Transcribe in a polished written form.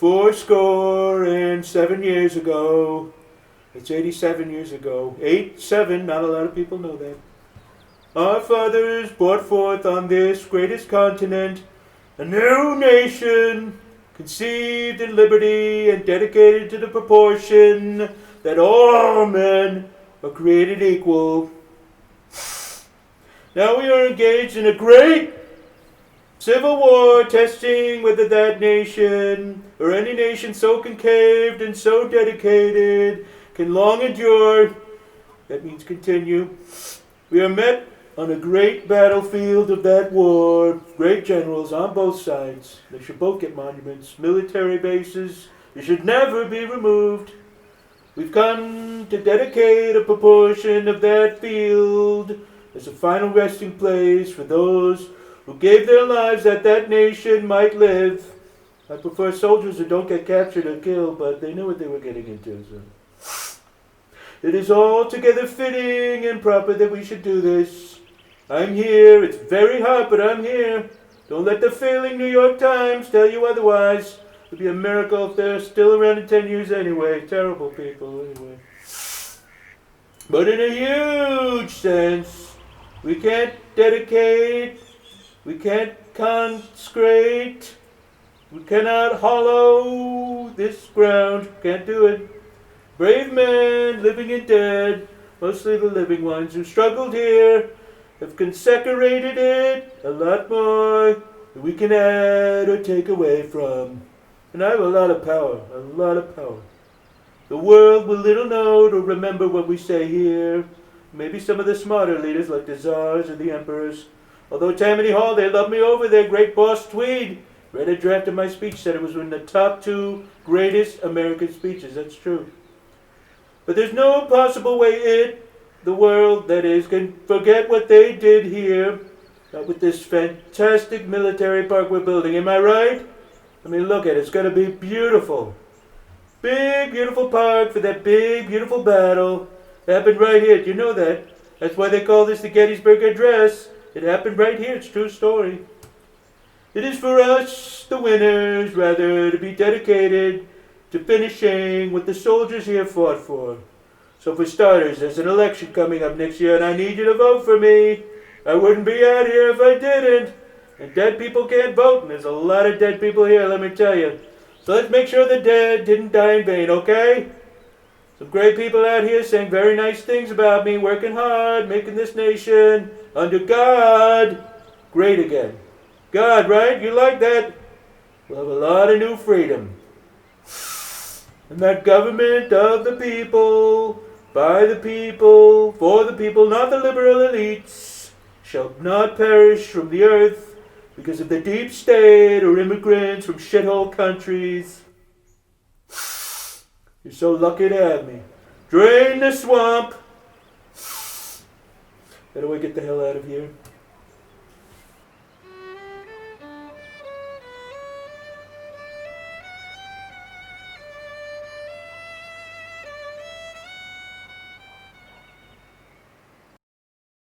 407 years ago. It's 87 years ago. 8-7, not a lot of people know that. Our fathers brought forth on this greatest continent a new nation, conceived in liberty and dedicated to the proportion that all men are created equal. Now we are engaged in a great civil war, testing whether that nation, or any nation so concaved and so dedicated, can long endure. That means continue. We are met on a great battlefield of that war. Great generals on both sides. They should both get monuments. Military bases. They should never be removed. We've come to dedicate a proportion of that field as a final resting place for those who gave their lives that that nation might live. I prefer soldiers who don't get captured or killed, but they knew what they were getting into. So. It is altogether fitting and proper that we should do this. I'm here. It's very hot, but I'm here. Don't let the failing New York Times tell you otherwise. It would be a miracle if they're still around in 10 years anyway. Terrible people anyway. But in a huge sense, we can't dedicate, we can't consecrate, we cannot hollow this ground. Can't do it. Brave men, living and dead, mostly the living ones who struggled here, have consecrated it a lot more than we can add or take away from. And I have a lot of power, a lot of power. The world will little know to remember what we say here. Maybe some of the smarter leaders like the czars or the emperors. Although Tammany Hall, they love me over there. Great boss Tweed read a draft of my speech, said it was one of the top 2 greatest American speeches. That's true. But there's no possible way the world, that is, can forget what they did here. Not with this fantastic military park we're building. Am I right? I mean, look at it. It's going to be beautiful. Big, beautiful park for that big, beautiful battle. It happened right here. Do you know that? That's why they call this the Gettysburg Address. It happened right here. It's a true story. It is for us, the winners, rather, to be dedicated to finishing what the soldiers here fought for. So for starters, there's an election coming up next year, and I need you to vote for me. I wouldn't be out here if I didn't. And dead people can't vote, and there's a lot of dead people here, let me tell you. So let's make sure the dead didn't die in vain, okay? Some great people out here saying very nice things about me, working hard, making this nation, under God, great again. God, right? You like that? We'll have a lot of new freedom. And that government of the people, by the people, for the people, not the liberal elites, shall not perish from the earth because of the deep state or immigrants from shithole countries. You're so lucky to have me. Drain the swamp. How do I get the hell out of here?